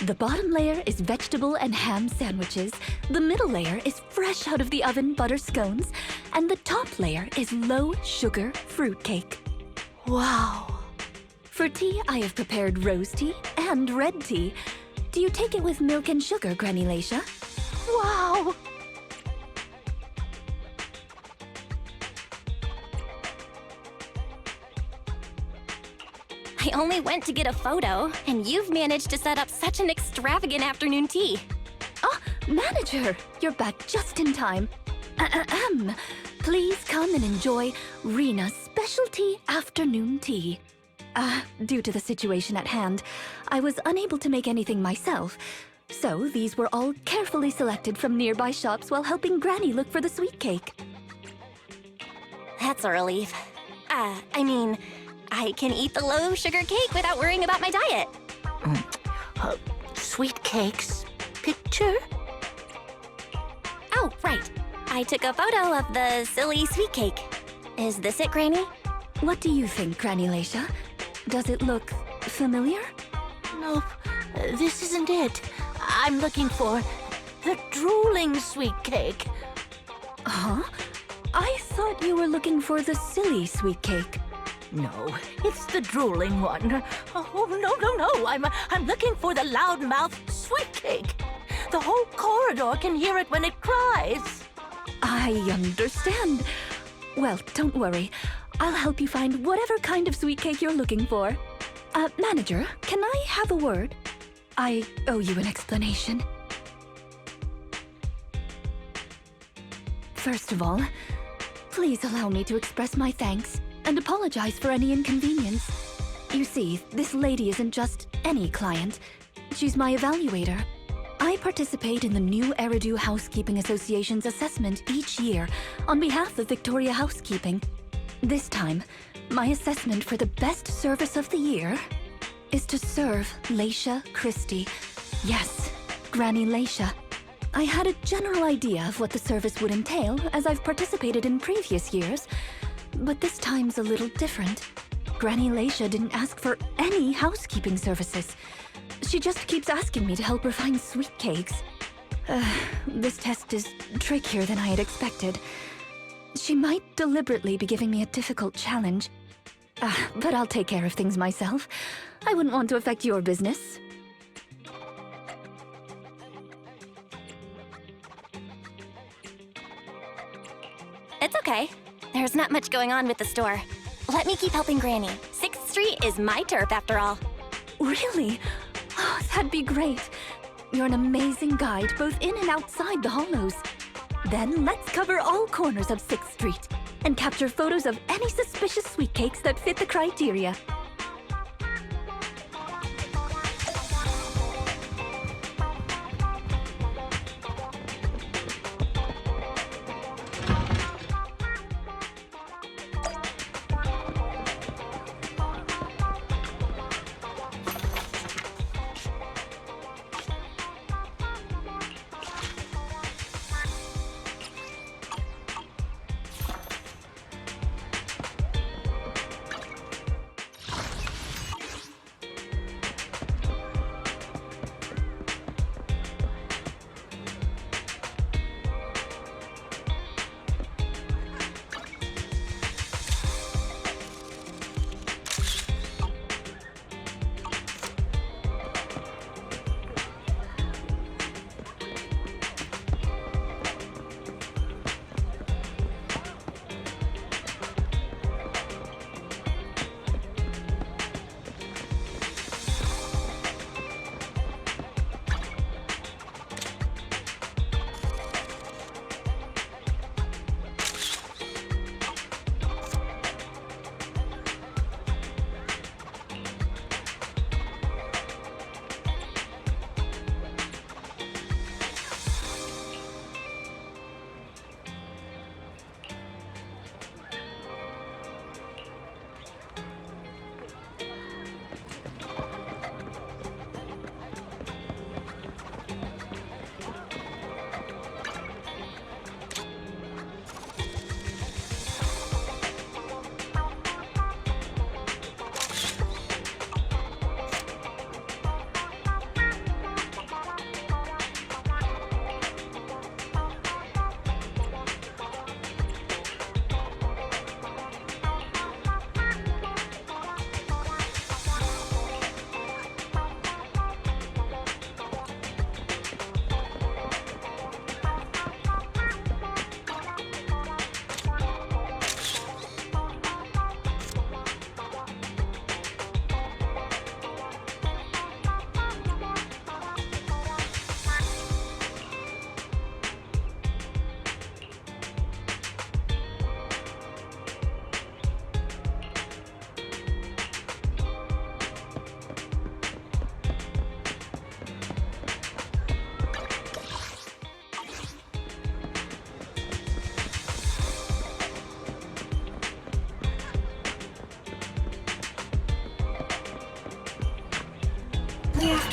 The bottom layer is vegetable and ham sandwiches, the middle layer is fresh out of the oven butter scones, and the top layer is low-sugar fruitcake. Wow! For tea, I have prepared rose tea and red tea. Do you take it with milk and sugar, Granny Laisha? Wow! I only went to get a photo, and you've managed to set up such an extravagant afternoon tea. Ah, manager! You're back just in time. Please come and enjoy Rena's specialty afternoon tea. Due to the situation at hand, I was unable to make anything myself, so these were all carefully selected from nearby shops while helping Granny look for the sweet cake. That's a relief. I can eat the low-sugar cake without worrying about my diet. Sweet cakes? Picture? Oh, right. I took a photo of the silly sweet cake. Is this it, Granny? What do you think, Granny Laisha? Does it look familiar? Nope, this isn't it. I'm looking for the drooling sweet cake. Huh? I thought you were looking for the silly sweet cake. No, it's the drooling one. Oh, no. I'm looking for the loudmouth sweet cake. The whole corridor can hear it when it cries. I understand. Well, don't worry. I'll help you find whatever kind of sweet cake you're looking for. Manager, can I have a word? I owe you an explanation. First of all, please allow me to express my thanks and apologize for any inconvenience. You see, this lady isn't just any client. She's my evaluator. I participate in the new Eridu Housekeeping Association's assessment each year on behalf of Victoria Housekeeping. This time, my assessment for the best service of the year is to serve Laisha Christie. Yes, Granny Laisha. I had a general idea of what the service would entail as I've participated in previous years, but this time's a little different. Granny Laisha didn't ask for any housekeeping services. She just keeps asking me to help her find sweet cakes. This test is trickier than I had expected. She might deliberately be giving me a difficult challenge. But I'll take care of things myself. I wouldn't want to affect your business. It's okay. There's not much going on with the store. Let me keep helping Granny. 6th Street is my turf, after all. Really? Oh, that'd be great. You're an amazing guide, both in and outside the hollows. Then let's cover all corners of 6th Street and capture photos of any suspicious sweet cakes that fit the criteria.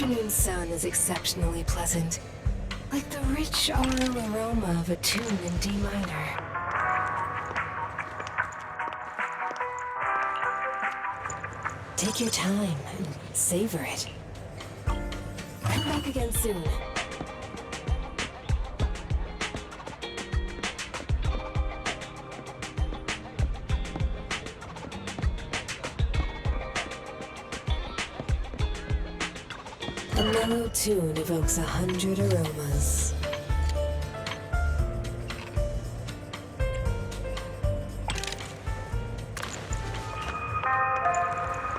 afternoon sun is exceptionally pleasant, like the rich aural aroma of a tune in D minor. Take your time and savor it. Come back again soon. A mellow tune evokes 100 aromas.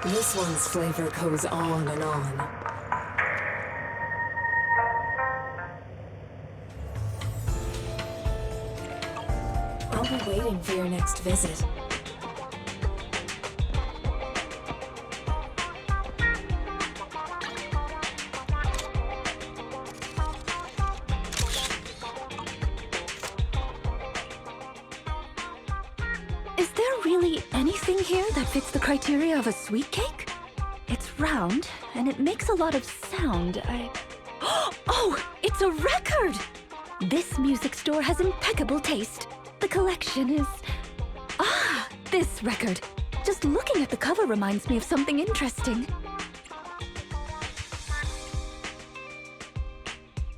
This one's flavor goes on and on. I'll be waiting for your next visit. Is there really anything here that fits the criteria of a sweet cake? It's round, and it makes a lot of sound. Oh, it's a record! This music store has impeccable taste. The collection is... Ah, this record. Just looking at the cover reminds me of something interesting.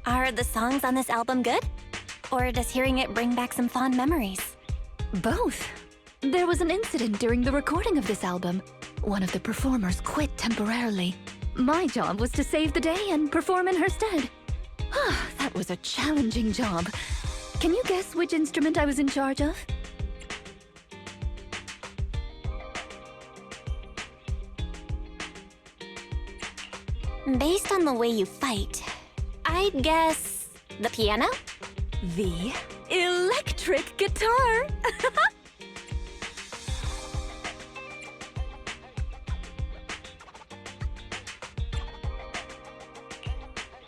Are the songs on this album good? Or does hearing it bring back some fond memories? Both. There was an incident during the recording of this album. One of the performers quit temporarily. My job was to save the day and perform in her stead. That was a challenging job. Can you guess which instrument I was in charge of? Based on the way you fight, I'd guess the piano? The electric guitar!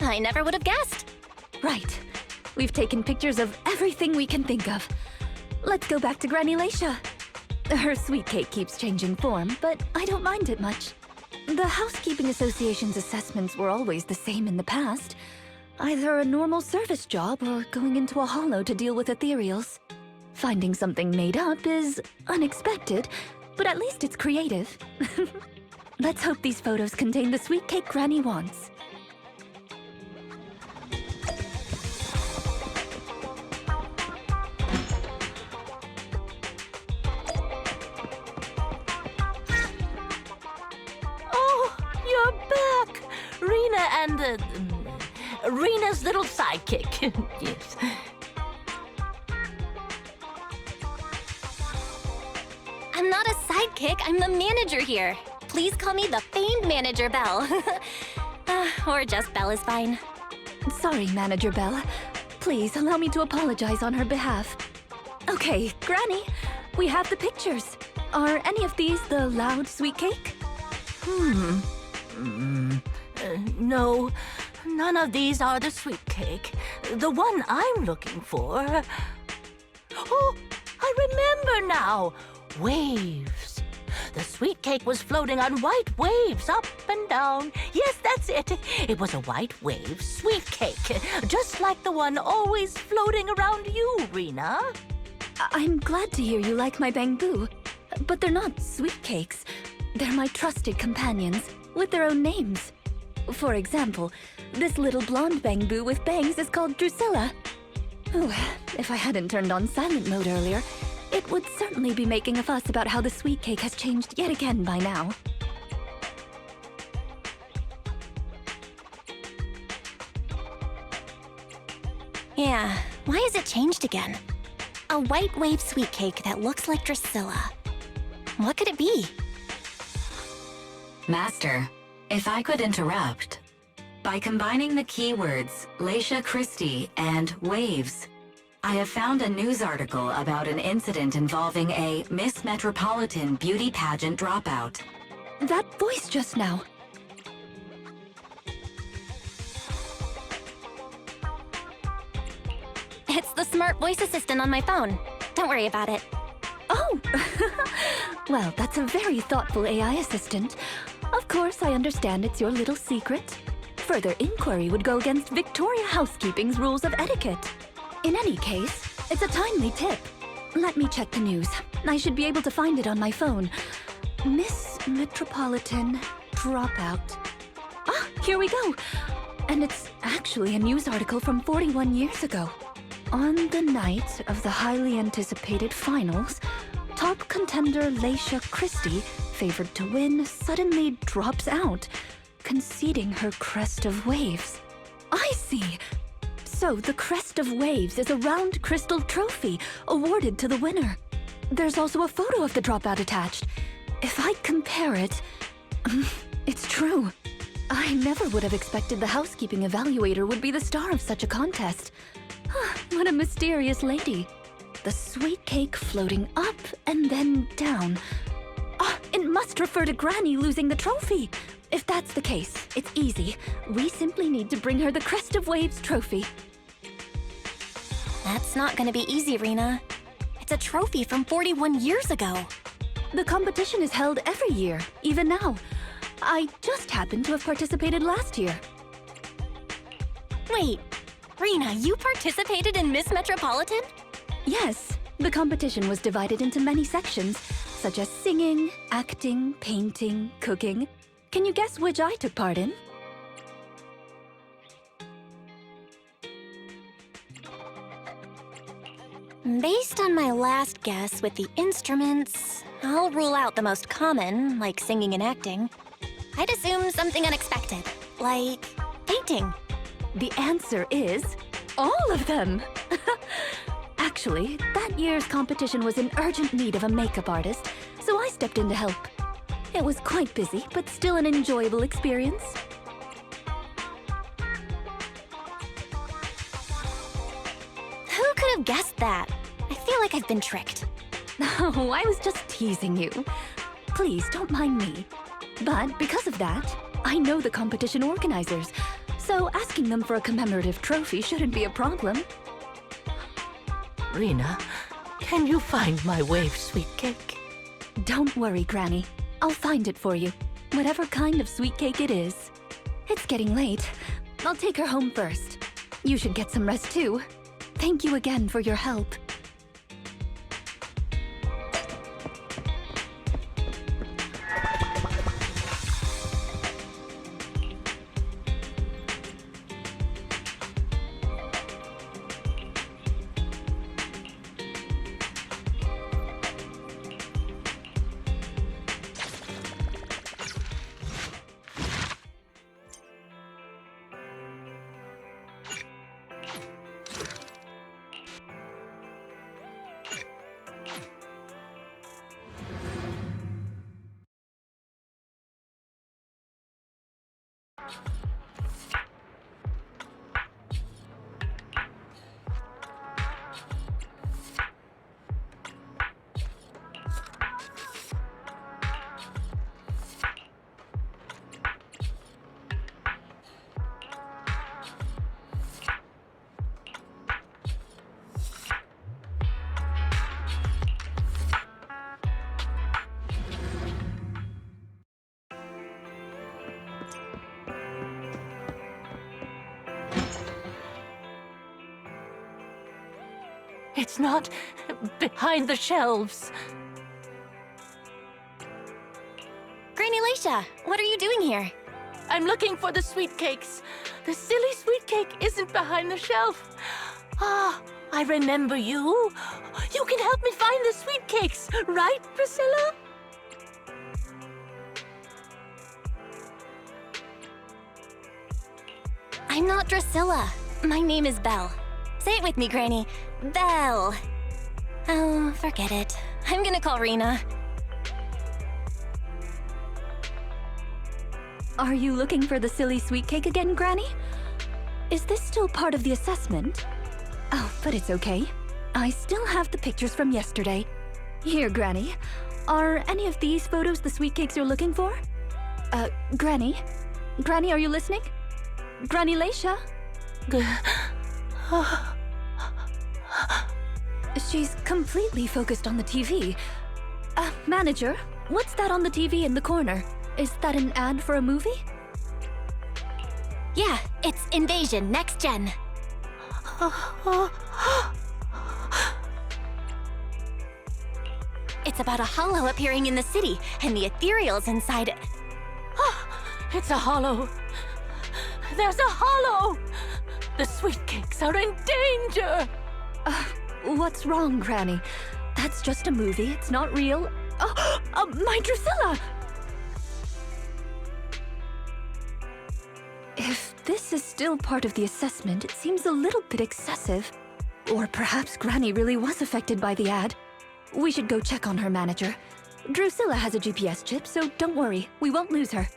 I never would have guessed. Right. We've taken pictures of everything we can think of. Let's go back to Granny Laisha. Her sweet cake keeps changing form, but I don't mind it much. The Housekeeping Association's assessments were always the same in the past. Either a normal service job or going into a hollow to deal with ethereals. Finding something made up is unexpected, but at least it's creative. Let's hope these photos contain the sweet cake Granny wants. Rena's little sidekick. Yes. I'm not a sidekick, I'm the manager here. Please call me the famed Manager Belle. Or just Belle is fine. Sorry, Manager Belle. Please allow me to apologize on her behalf. Okay, Granny, we have the pictures. Are any of these the loud sweet cake? No, none of these are the sweet cake. The one I'm looking for... Oh, I remember now. Waves. The sweet cake was floating on white waves up and down. Yes, that's it. It was a white wave sweet cake, just like the one always floating around you, Rena. I'm glad to hear you like my bamboo, but they're not sweet cakes. They're my trusted companions, with their own names. For example, this little blonde bamboo with bangs is called Drusilla. Oh, if I hadn't turned on silent mode earlier, it would certainly be making a fuss about how the sweet cake has changed yet again by now. Yeah, why has it changed again? A white wave sweet cake that looks like Drusilla. What could it be? Master, if I could interrupt. By combining the keywords Laisha Christie and waves, I have found a news article about an incident involving a Miss Metropolitan beauty pageant dropout. That voice just now. It's the smart voice assistant on my phone. Don't worry about it. Oh! Well, that's a very thoughtful AI assistant. Of course, I understand it's your little secret. Further inquiry would go against Victoria Housekeeping's rules of etiquette. In any case, it's a timely tip. Let me check the news. I should be able to find it on my phone. Miss Metropolitan Dropout. Ah, here we go. And it's actually a news article from 41 years ago. On the night of the highly anticipated finals, top contender Leisha Christie, favored to win, suddenly drops out, conceding her Crest of Waves. I see. So the Crest of Waves is a round crystal trophy awarded to the winner. There's also a photo of the dropout attached. If I compare it, it's true. I never would have expected the housekeeping evaluator would be the star of such a contest. What a mysterious lady. The sweet cake floating up and then down. It must refer to Granny losing the trophy. If that's the case, it's easy. We simply need to bring her the Crest of Waves trophy. That's not gonna be easy, Rena. It's a trophy from 41 years ago. The competition is held every year, even now. I just happened to have participated last year. Wait, Rena, you participated in Miss Metropolitan? Yes, the competition was divided into many sections, such as singing, acting, painting, cooking. Can you guess which I took part in? Based on my last guess with the instruments, I'll rule out the most common, like singing and acting. I'd assume something unexpected, like painting. The answer is all of them! Actually, that year's competition was in urgent need of a makeup artist, so I stepped in to help. It was quite busy, but still an enjoyable experience. Who could have guessed that? I feel like I've been tricked. Oh, I was just teasing you. Please, don't mind me. But because of that, I know the competition organizers, so asking them for a commemorative trophy shouldn't be a problem. Rena, can you find my wave sweet cake? Don't worry, Granny. I'll find it for you, whatever kind of sweet cake it is. It's getting late. I'll take her home first. You should get some rest too. Thank you again for your help. It's not behind the shelves. Granny Leisha, what are you doing here? I'm looking for the sweet cakes. The silly sweet cake isn't behind the shelf. Ah, I remember you. You can help me find the sweet cakes, right, Priscilla? I'm not Drusilla. My name is Belle. Say it with me, Granny. Belle. Oh, forget it. I'm gonna call Rena. Are you looking for the silly sweet cake again, Granny? Is this still part of the assessment? Oh, but it's okay. I still have the pictures from yesterday. Here, Granny. Are any of these photos the sweet cakes you're looking for? Granny? Granny, are you listening? Granny Leisha? She's completely focused on the TV. Manager, what's that on the TV in the corner? Is that an ad for a movie? Yeah, it's Invasion Next Gen. It's about a hollow appearing in the city, and the ethereals inside it. It's a hollow. There's a hollow! The sweet cakes are in danger! What's wrong, Granny? That's just a movie, it's not real. My Drusilla! If this is still part of the assessment, it seems a little bit excessive. Or perhaps Granny really was affected by the ad. We should go check on her manager. Drusilla has a GPS chip, so don't worry, we won't lose her.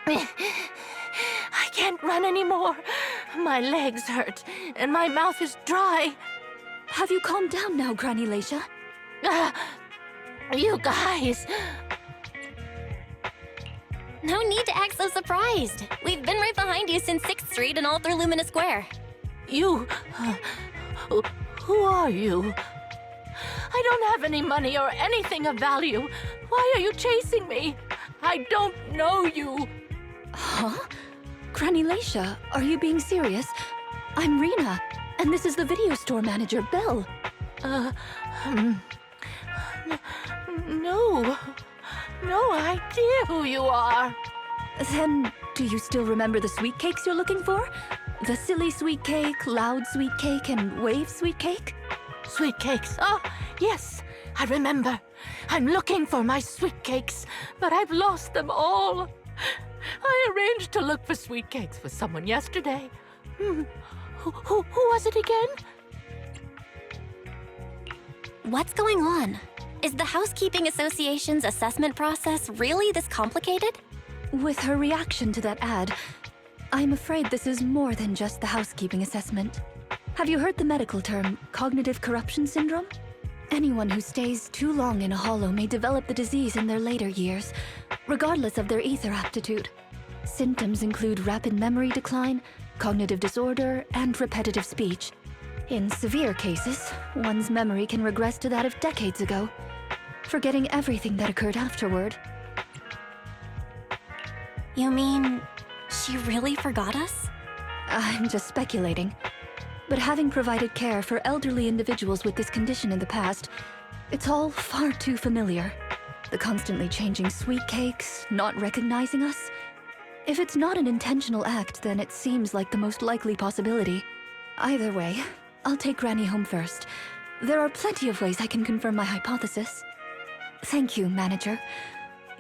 I can't run anymore. My legs hurt, and my mouth is dry. Have you calmed down now, Granny Leisha? You guys. No need to act so surprised. We've been right behind you since 6th Street and all through Lumina Square. You... who are you? I don't have any money or anything of value. Why are you chasing me? I don't know you. Huh? Granny Leisha, are you being serious? I'm Rena, and this is the video store manager, Belle. No idea who you are. Then, do you still remember the sweet cakes you're looking for? The silly sweet cake, loud sweet cake, and wave sweet cake? Sweet cakes. Oh, yes, I remember. I'm looking for my sweet cakes, but I've lost them all. I arranged to look for sweet cakes for someone yesterday. Who was it again? What's going on? Is the Housekeeping Association's assessment process really this complicated? With her reaction to that ad, I'm afraid this is more than just the housekeeping assessment. Have you heard the medical term, cognitive corruption syndrome? Anyone who stays too long in a hollow may develop the disease in their later years, regardless of their ether aptitude. Symptoms include rapid memory decline, cognitive disorder, and repetitive speech. In severe cases, one's memory can regress to that of decades ago, forgetting everything that occurred afterward. You mean she really forgot us? I'm just speculating. But having provided care for elderly individuals with this condition in the past, it's all far too familiar. The constantly changing sweet cakes, not recognizing us. If it's not an intentional act, then it seems like the most likely possibility. Either way, I'll take Granny home first. There are plenty of ways I can confirm my hypothesis. Thank you, Manager.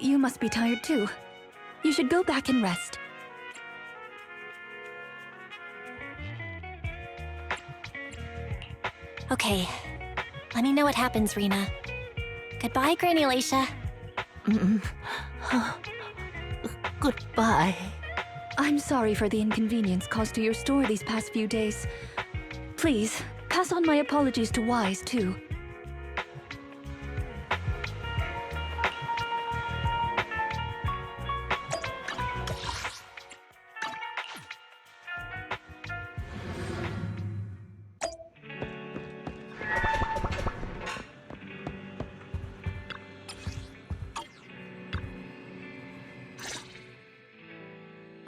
You must be tired too. You should go back and rest. Okay. Let me know what happens, Rena. Goodbye, Granny Laisha. Goodbye. I'm sorry for the inconvenience caused to your store these past few days. Please, pass on my apologies to Wise, too.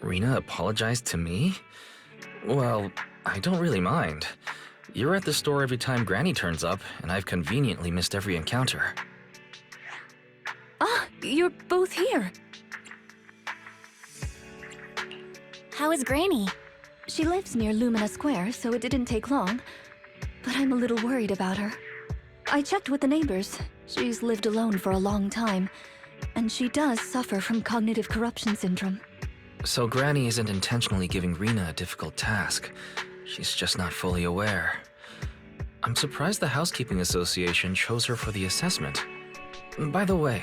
Rena apologized to me? Well, I don't really mind. You're at the store every time Granny turns up, and I've conveniently missed every encounter. Ah, you're both here. How is Granny? She lives near Lumina Square, so it didn't take long. But I'm a little worried about her. I checked with the neighbors. She's lived alone for a long time, and she does suffer from cognitive corruption syndrome. So Granny isn't intentionally giving Rena a difficult task. She's just not fully aware. I'm surprised the Housekeeping Association chose her for the assessment. By the way,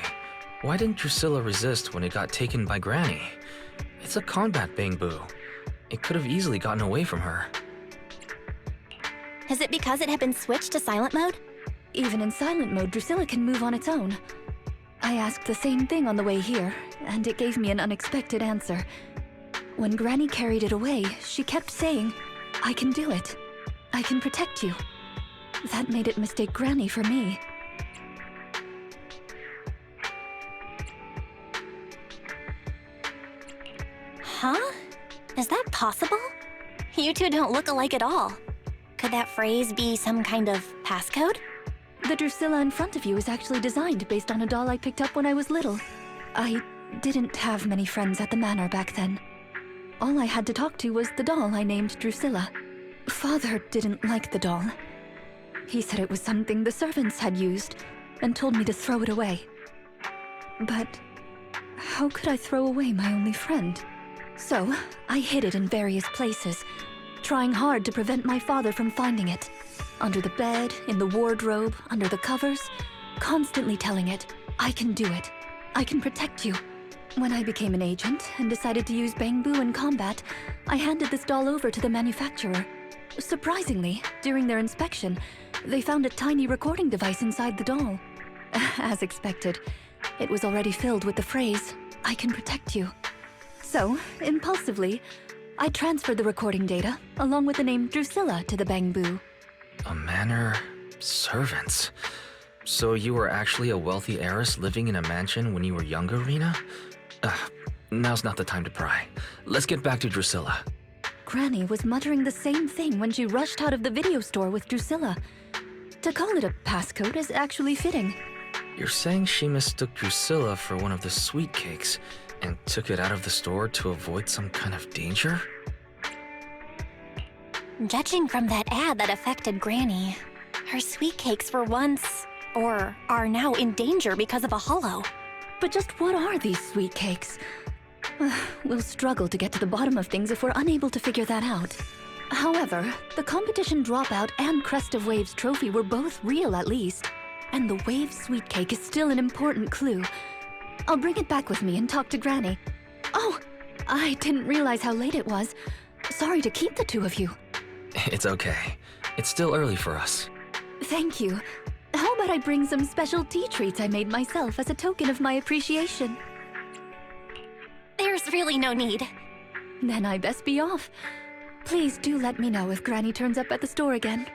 why didn't Drusilla resist when it got taken by Granny? It's a combat bamboo. It could have easily gotten away from her. Is it because it had been switched to silent mode? Even in silent mode, Drusilla can move on its own. I asked the same thing on the way here, and it gave me an unexpected answer. When Granny carried it away, she kept saying, "I can do it. I can protect you." That made it mistake Granny for me. Huh? Is that possible? You two don't look alike at all. Could that phrase be some kind of passcode? The Drusilla in front of you is actually designed based on a doll I picked up when I was little. I didn't have many friends at the manor back then. All I had to talk to was the doll I named Drusilla. Father didn't like the doll. He said it was something the servants had used and told me to throw it away. But how could I throw away my only friend? So I hid it in various places, trying hard to prevent my father from finding it. Under the bed, in the wardrobe, under the covers, constantly telling it, "I can do it. I can protect you." When I became an agent and decided to use bamboo in combat, I handed this doll over to the manufacturer. Surprisingly, during their inspection, they found a tiny recording device inside the doll. As expected, it was already filled with the phrase, "I can protect you." So, impulsively, I transferred the recording data, along with the name Drusilla, to the bamboo. A manor... servants. So you were actually a wealthy heiress living in a mansion when you were younger, Rena? Now's not the time to pry. Let's get back to Drusilla. Granny was muttering the same thing when she rushed out of the video store with Drusilla. To call it a passcode is actually fitting. You're saying she mistook Drusilla for one of the sweet cakes and took it out of the store to avoid some kind of danger? Judging from that ad that affected Granny, her sweet cakes were once, or are now in danger because of a hollow. But just what are these sweet cakes? We'll struggle to get to the bottom of things if we're unable to figure that out. However, the competition dropout and Crest of Waves trophy were both real at least. And the Wave sweet cake is still an important clue. I'll bring it back with me and talk to Granny. Oh, I didn't realize how late it was. Sorry to keep the two of you. It's okay. It's still early for us. Thank you. How about I bring some special tea treats I made myself as a token of my appreciation? There's really no need. Then I best be off. Please do let me know if Granny turns up at the store again.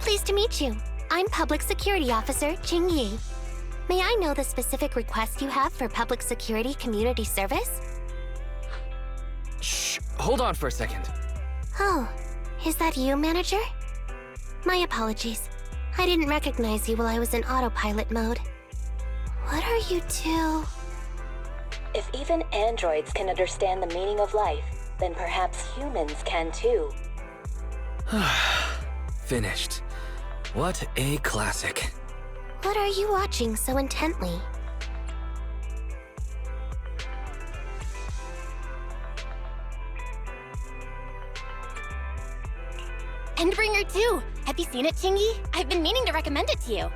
Pleased to meet you. I'm Public Security Officer Ching Yi. May I know the specific request you have for Public Security Community Service? Shh, hold on for a second. Oh, is that you, Manager? My apologies. I didn't recognize you while I was in autopilot mode. What are you two? If even androids can understand the meaning of life, then perhaps humans can too. Finished. What a classic. What are you watching so intently? Endbringer 2! Have you seen it, Chingy? I've been meaning to recommend it to you.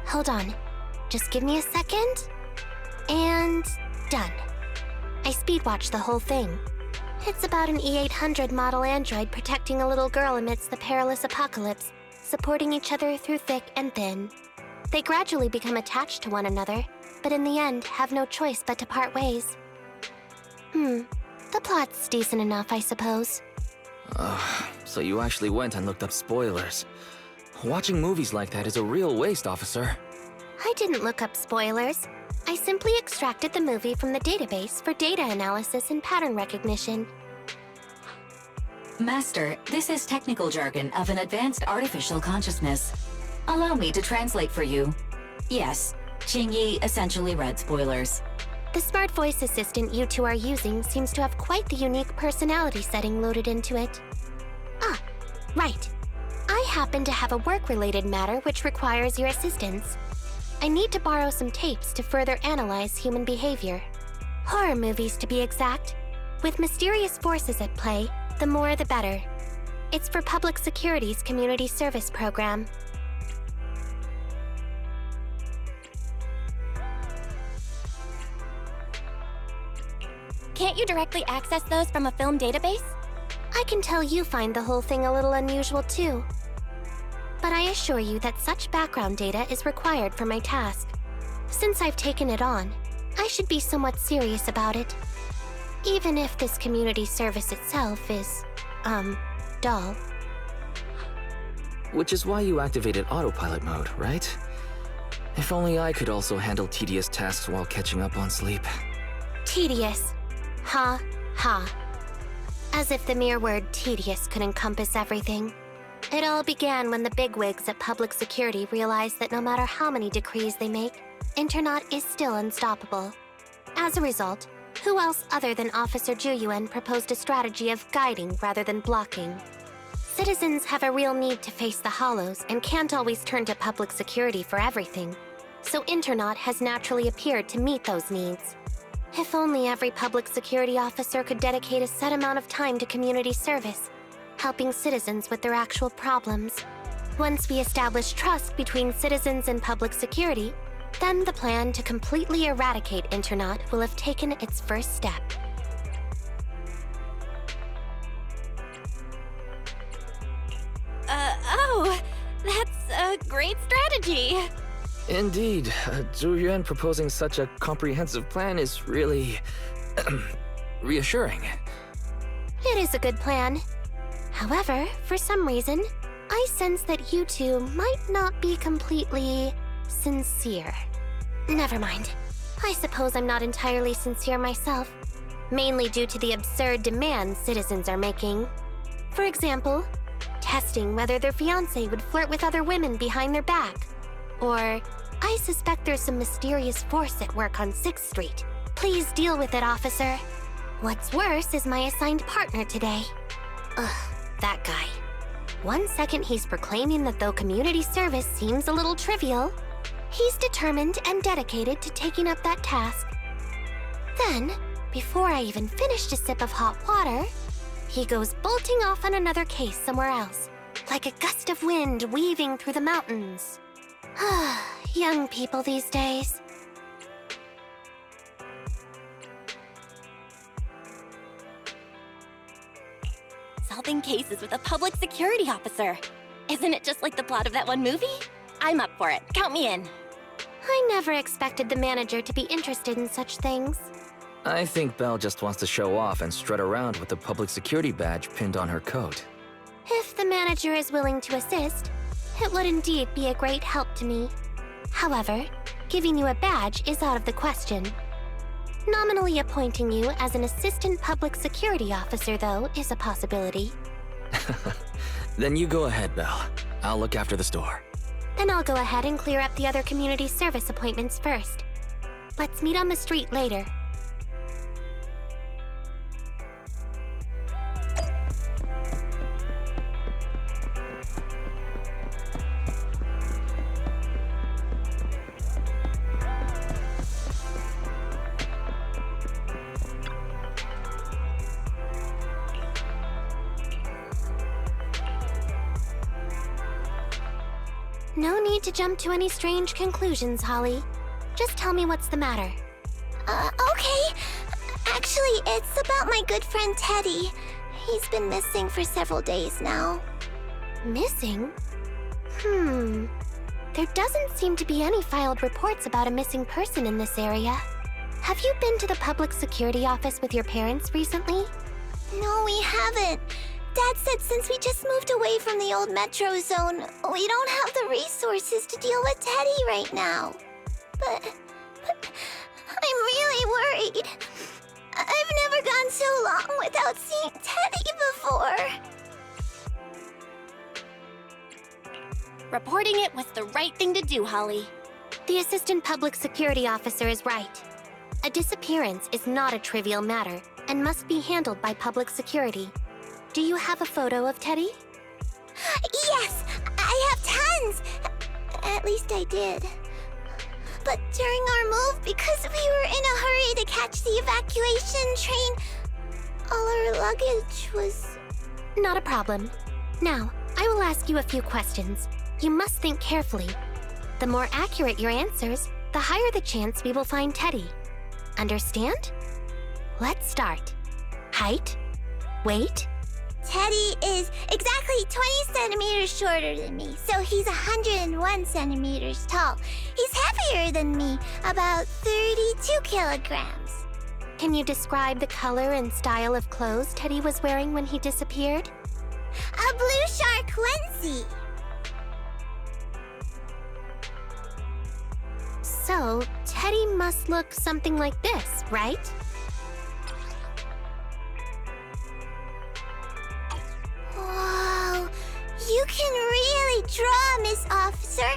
Hold on. Just give me a second. And done. I speedwatched the whole thing. It's about an E-800 model android protecting a little girl amidst the perilous apocalypse, supporting each other through thick and thin. They gradually become attached to one another, but in the end have no choice but to part ways. The plot's decent enough, I suppose. So you actually went and looked up spoilers. Watching movies like that is a real waste, officer. I didn't look up spoilers. I simply extracted the movie from the database for data analysis and pattern recognition. Master, this is technical jargon of an advanced artificial consciousness. Allow me to translate for you. Yes, Qingyi essentially read spoilers. The smart voice assistant you two are using seems to have quite the unique personality setting loaded into it. Ah, right. I happen to have a work-related matter which requires your assistance. I need to borrow some tapes to further analyze human behavior. Horror movies, to be exact. With mysterious forces at play, the more the better. It's for Public Security's Community Service Program. Can't you directly access those from a film database? I can tell you find the whole thing a little unusual too. But I assure you that such background data is required for my task. Since I've taken it on, I should be somewhat serious about it. Even if this community service itself is, dull. Which is why you activated autopilot mode, right? If only I could also handle tedious tasks while catching up on sleep. Tedious. Ha, ha. As if the mere word tedious could encompass everything. It all began when the bigwigs at Public Security realized that no matter how many decrees they make, Internaut is still unstoppable. As a result, who else other than Officer Juyuan proposed a strategy of guiding rather than blocking? Citizens have a real need to face the hollows and can't always turn to Public Security for everything. So Internaut has naturally appeared to meet those needs. If only every Public Security officer could dedicate a set amount of time to community service, helping citizens with their actual problems. Once we establish trust between citizens and Public Security, then the plan to completely eradicate Internaut will have taken its first step. That's a great strategy. Indeed, Zhu Yuan proposing such a comprehensive plan is really reassuring. It is a good plan. However, for some reason, I sense that you two might not be completely sincere. Never mind. I suppose I'm not entirely sincere myself, mainly due to the absurd demands citizens are making. For example, testing whether their fiancé would flirt with other women behind their back. Or, I suspect there's some mysterious force at work on 6th Street. Please deal with it, officer. What's worse is my assigned partner today. Ugh, that guy. One second he's proclaiming that though community service seems a little trivial, he's determined and dedicated to taking up that task. Then, before I even finished a sip of hot water, he goes bolting off on another case somewhere else, like a gust of wind weaving through the mountains. Young people these days. Solving cases with a public security officer. Isn't it just like the plot of that one movie? I'm up for it. Count me in. I never expected the manager to be interested in such things. I think Belle just wants to show off and strut around with the public security badge pinned on her coat. If the manager is willing to assist, it would indeed be a great help to me. However, giving you a badge is out of the question. Nominally appointing you as an assistant public security officer, though, is a possibility. Then you go ahead, Belle. I'll look after the store. Then I'll go ahead and clear up the other community service appointments first. Let's meet on the street later. No need to jump to any strange conclusions, Holly. Just tell me what's the matter. Okay. Actually, it's about my good friend Teddy. He's been missing for several days now. Missing? There doesn't seem to be any filed reports about a missing person in this area. Have you been to the public security office with your parents recently? No, we haven't. Dad said since we just moved away from the old metro zone, we don't have the resources to deal with Teddy right now. But I'm really worried. I've never gone so long without seeing Teddy before. Reporting it was the right thing to do, Holly. The assistant public security officer is right. A disappearance is not a trivial matter and must be handled by public security. Do you have a photo of Teddy? Yes, I have tons. At least I did. But during our move, because we were in a hurry to catch the evacuation train, all our luggage was... Not a problem. Now, I will ask you a few questions. You must think carefully. The more accurate your answers, the higher the chance we will find Teddy. Understand? Let's start. Height, weight. Teddy is exactly 20 centimeters shorter than me, so he's 101 centimeters tall. He's heavier than me, about 32 kilograms. Can you describe the color and style of clothes Teddy was wearing when he disappeared? A blue shark onesie. So, Teddy must look something like this, right? Whoa, you can really draw, Miss Officer.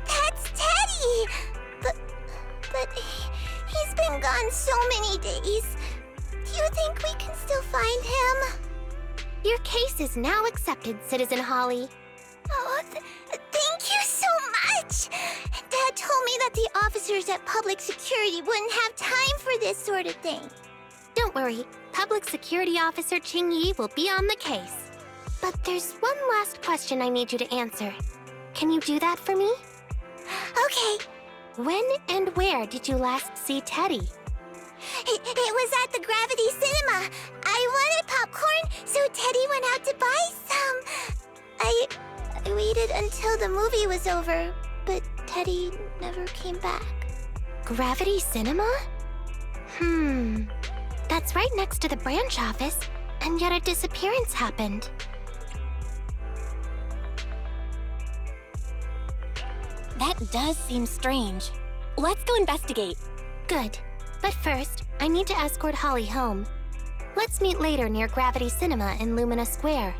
That's Teddy. But he's been gone so many days. Do you think we can still find him? Your case is now accepted, Citizen Holly. Oh, thank you so much. Dad told me that the officers at Public Security wouldn't have time for this sort of thing. Don't worry, Public Security Officer Ching Yi will be on the case. But there's one last question I need you to answer. Can you do that for me? Okay. When and where did you last see Teddy? It was at the Gravity Cinema. I wanted popcorn, so Teddy went out to buy some. I waited until the movie was over, but Teddy never came back. Gravity Cinema? That's right next to the branch office, and yet a disappearance happened. That does seem strange. Let's go investigate. Good. But first, I need to escort Holly home. Let's meet later near Gravity Cinema in Lumina Square.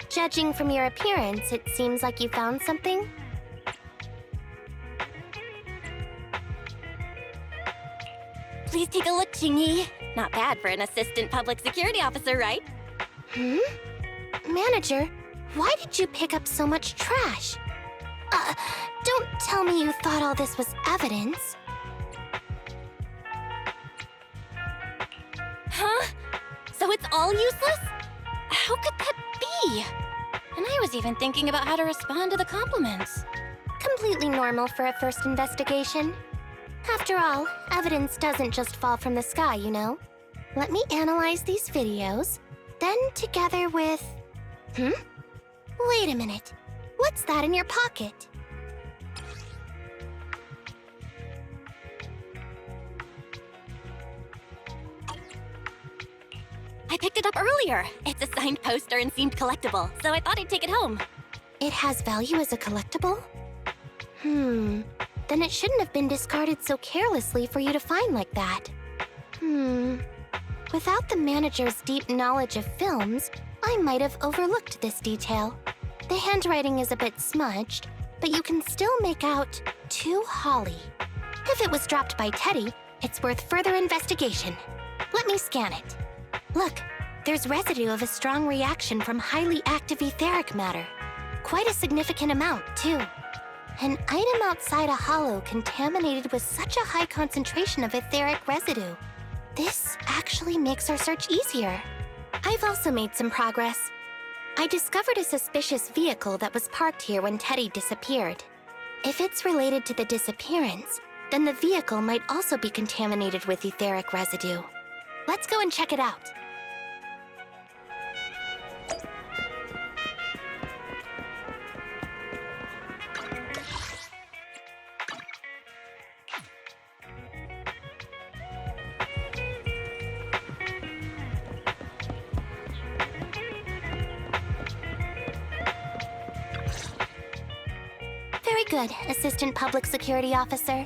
Judging from your appearance, it seems like you found something? Please take a look, Jingyi. Not bad for an assistant public security officer, right? Manager, why did you pick up so much trash? Don't tell me you thought all this was evidence. Huh? So it's all useless? How could that be? And I was even thinking about how to respond to the compliments. Completely normal for a first investigation. After all, evidence doesn't just fall from the sky, you know? Let me analyze these videos, then together with... Wait a minute. What's that in your pocket? I picked it up earlier. It's a signed poster and seemed collectible, so I thought I'd take it home. It has value as a collectible? Then it shouldn't have been discarded so carelessly for you to find like that. Without the manager's deep knowledge of films, I might have overlooked this detail. The handwriting is a bit smudged, but you can still make out "To Holly." If it was dropped by Teddy, it's worth further investigation. Let me scan it. Look, there's residue of a strong reaction from highly active etheric matter. Quite a significant amount, too. An item outside a hollow contaminated with such a high concentration of etheric residue. This actually makes our search easier. I've also made some progress. I discovered a suspicious vehicle that was parked here when Teddy disappeared. If it's related to the disappearance, then the vehicle might also be contaminated with etheric residue. Let's go and check it out. Very good, Assistant Public Security Officer.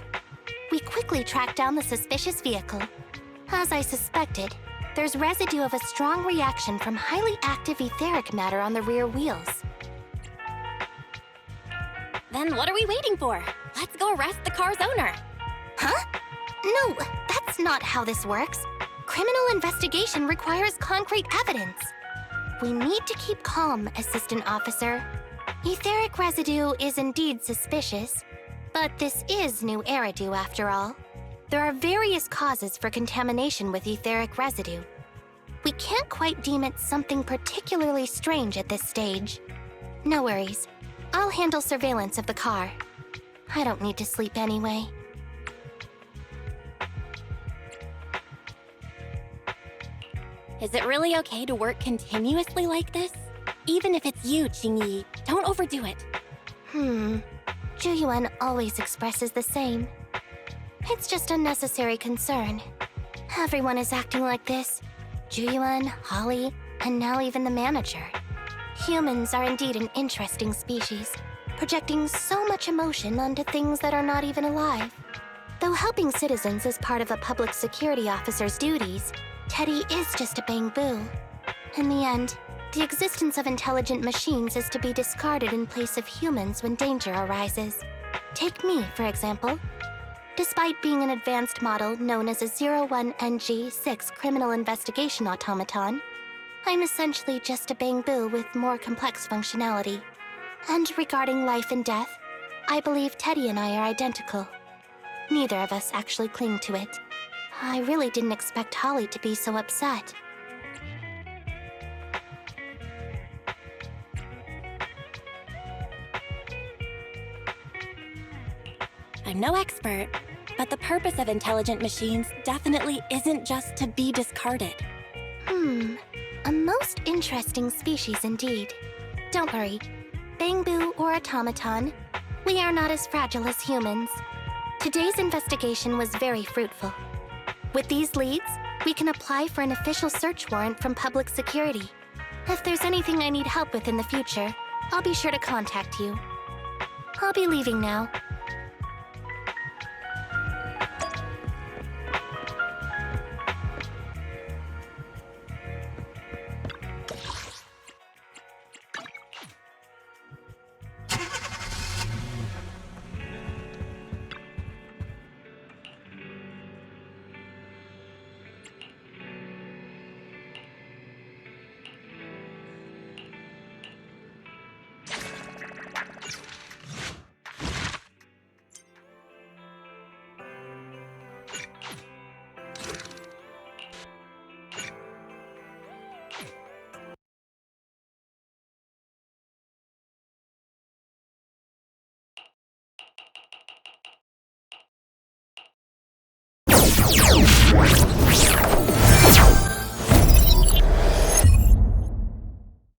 We quickly tracked down the suspicious vehicle. As I suspected, there's residue of a strong reaction from highly active etheric matter on the rear wheels. Then what are we waiting for? Let's go arrest the car's owner. Huh? No, that's not how this works. criminal investigation requires concrete evidence. We need to keep calm, Assistant Officer. Etheric residue is indeed suspicious, but this is new Eridu after all. There are various causes for contamination with etheric residue. We can't quite deem it something particularly strange at this stage. No worries. I'll handle surveillance of the car. I don't need to sleep anyway. Is it really okay to work continuously like this? Even if it's you, Qingyi, don't overdo it. Zhuyuan always expresses the same. It's just unnecessary concern. Everyone is acting like this. Zhuyuan, Holly, and now even the manager. Humans are indeed an interesting species, projecting so much emotion onto things that are not even alive. Though helping citizens is part of a public security officer's duties, Teddy is just a bamboo. In the end, the existence of intelligent machines is to be discarded in place of humans when danger arises. Take me, for example. Despite being an advanced model known as a 01NG6 criminal investigation automaton, I'm essentially just a bamboo with more complex functionality. And regarding life and death, I believe Teddy and I are identical. Neither of us actually cling to it. I really didn't expect Holly to be so upset. I'm no expert, but the purpose of intelligent machines definitely isn't just to be discarded. A most interesting species indeed. Don't worry. Bamboo or automaton, we are not as fragile as humans. Today's investigation was very fruitful. With these leads, we can apply for an official search warrant from public security. If there's anything I need help with in the future, I'll be sure to contact you. I'll be leaving now.